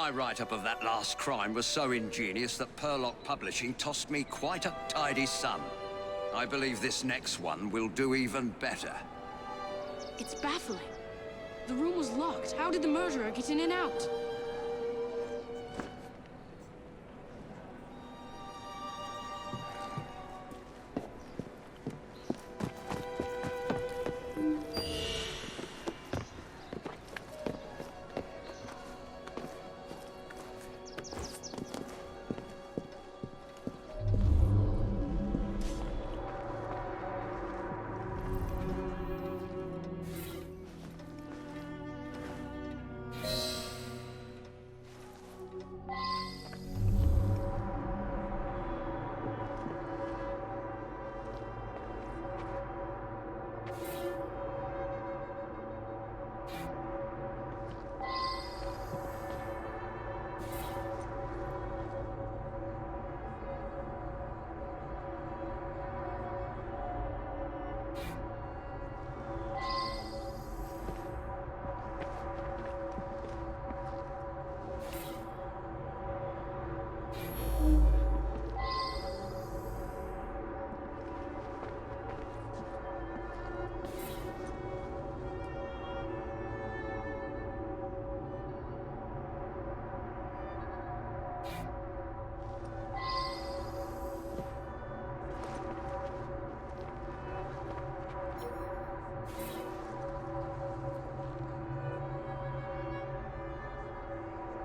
My write-up of that last crime was so ingenious that Perlock Publishing tossed me quite a tidy sum. I believe this next one will do even better. It's baffling. The room was locked. How did the murderer get in and out?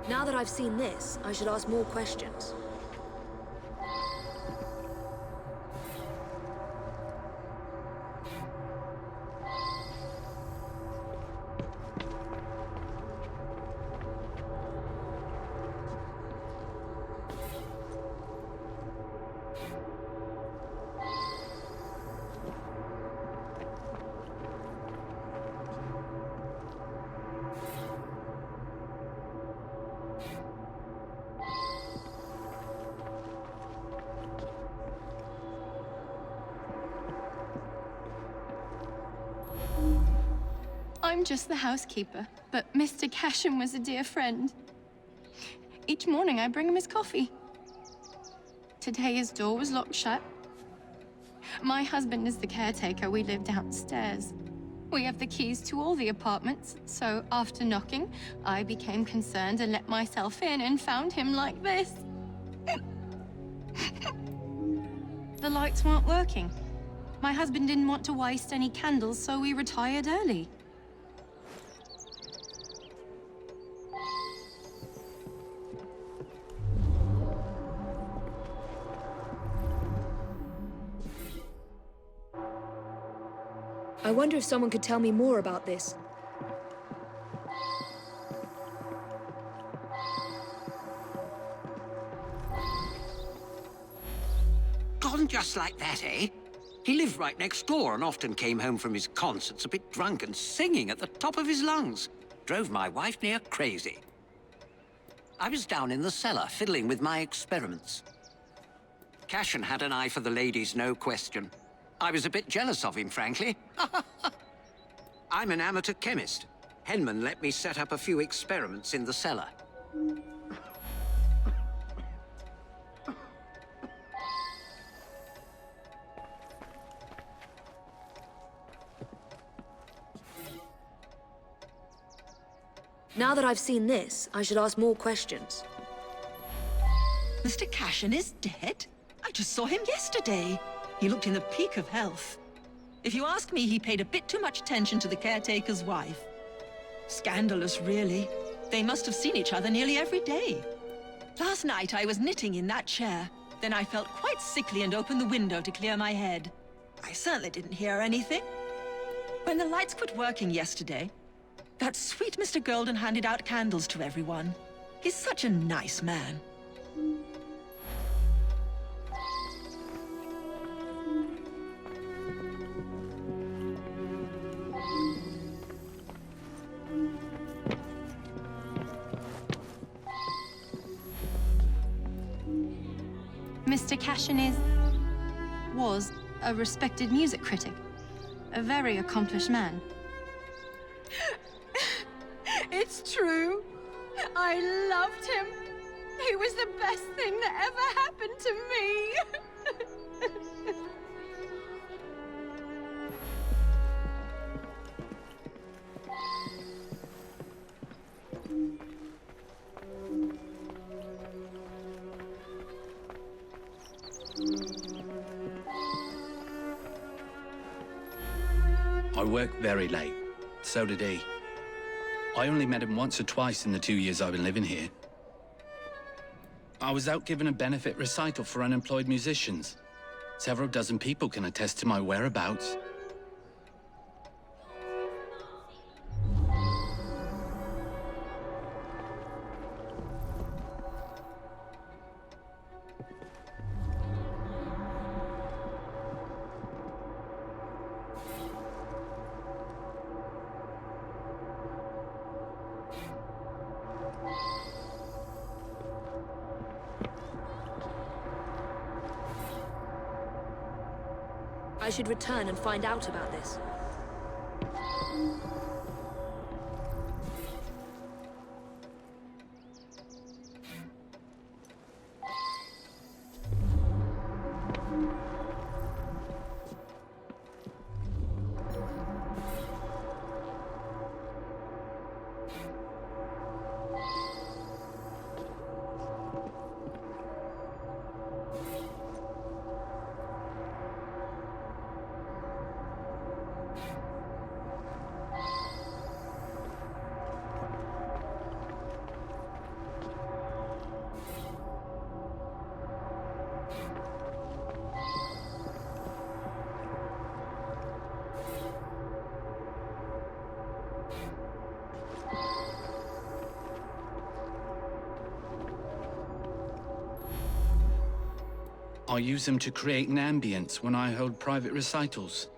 Now that I've seen this, I should ask more questions. I'm just the housekeeper, but Mr. Cashin was a dear friend. Each morning I bring him his coffee. Today his door was locked shut. My husband is the caretaker. We live downstairs. We have the keys to all the apartments, so after knocking, I became concerned and let myself in and found him like this. The lights weren't working. My husband didn't want to waste any candles, so we retired early. I wonder if someone could tell me more about this. Gone just like that, eh? He lived right next door and often came home from his concerts a bit drunk and singing at the top of his lungs. Drove my wife near crazy. I was down in the cellar fiddling with my experiments. Cashin had an eye for the ladies, no question. I was a bit jealous of him, frankly. I'm an amateur chemist. Henman let me set up a few experiments in the cellar. Now that I've seen this, I should ask more questions. Mr. Cashin is dead? I just saw him yesterday. He looked in the peak of health. If you ask me, he paid a bit too much attention to the caretaker's wife. Scandalous, really. They must have seen each other nearly every day. Last night, I was knitting in that chair. Then I felt quite sickly and opened the window to clear my head. I certainly didn't hear anything. When the lights quit working yesterday, that sweet Mr. Golden handed out candles to everyone. He's such a nice man. Mr. Cashin was a respected music critic, a very accomplished man. It's true. I loved him. He was the best thing that ever happened to me. I worked very late. So did he. I only met him once or twice in the 2 years I've been living here. I was out giving a benefit recital for unemployed musicians. Several dozen people can attest to my whereabouts. I should return and find out about this. I use them to create an ambience when I hold private recitals.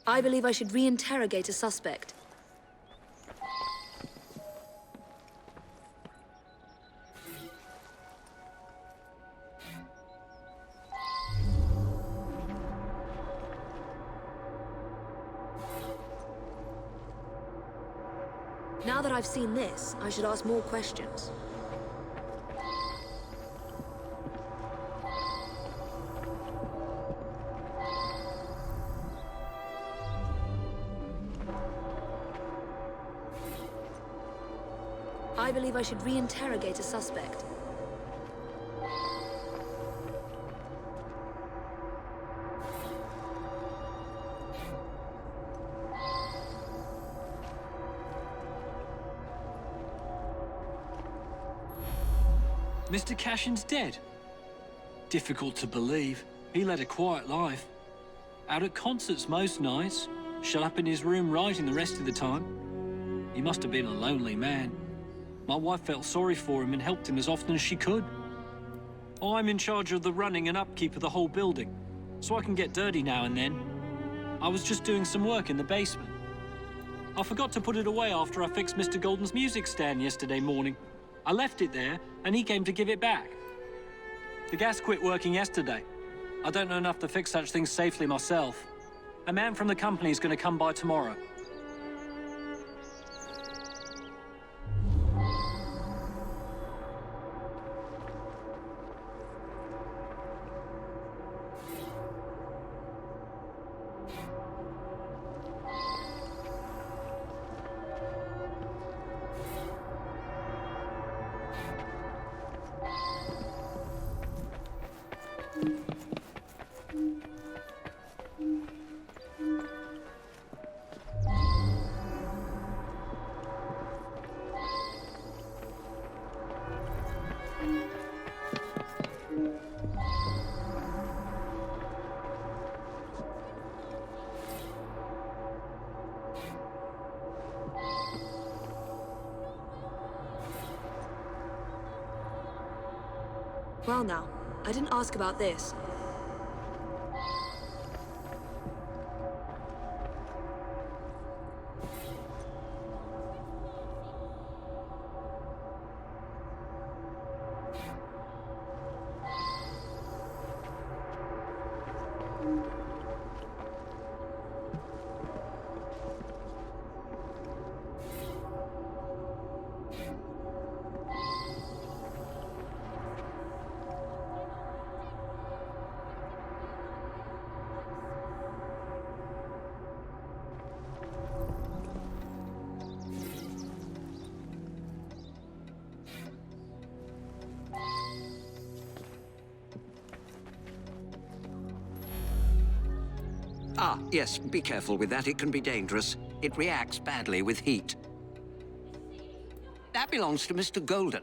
I believe I should re-interrogate a suspect. Now that I've seen this, I should ask more questions. I believe I should re-interrogate a suspect. Mr. Cashin's dead. Difficult to believe. He led a quiet life. Out at concerts most nights, shut up in his room writing the rest of the time. He must have been a lonely man. My wife felt sorry for him and helped him as often as she could. I'm in charge of the running and upkeep of the whole building, so I can get dirty now and then. I was just doing some work in the basement. I forgot to put it away after I fixed Mr. Golden's music stand yesterday morning. I left it there, and he came to give it back. The gas quit working yesterday. I don't know enough to fix such things safely myself. A man from the company is going to come by tomorrow. Well now, I didn't ask about this. Ah, yes, be careful with that. It can be dangerous. It reacts badly with heat. That belongs to Mr. Golden.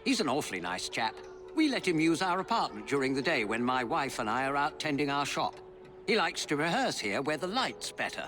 He's an awfully nice chap. We let him use our apartment during the day when my wife and I are out tending our shop. He likes to rehearse here where the light's better.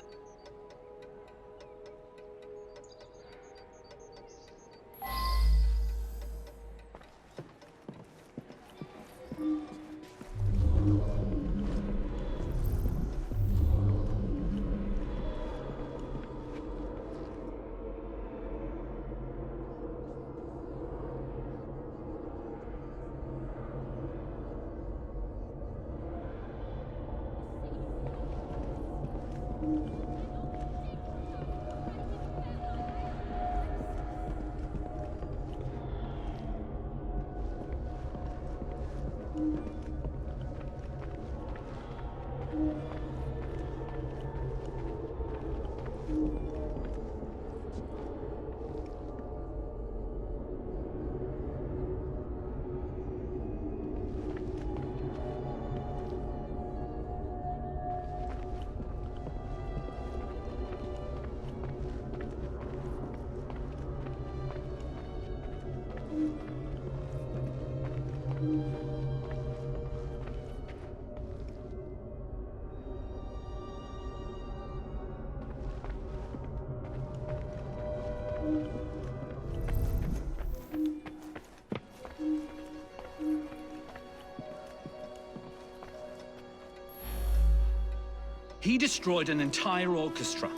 He destroyed an entire orchestra.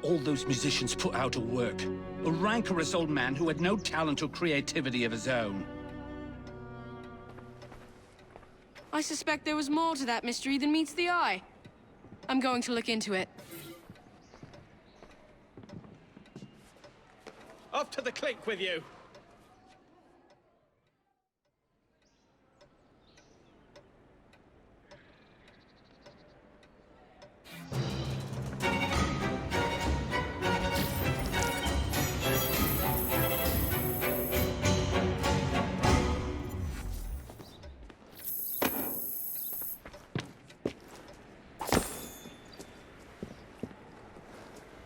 All those musicians put out of work. A rancorous old man who had no talent or creativity of his own. I suspect there was more to that mystery than meets the eye. I'm going to look into it. Off to the clink with you.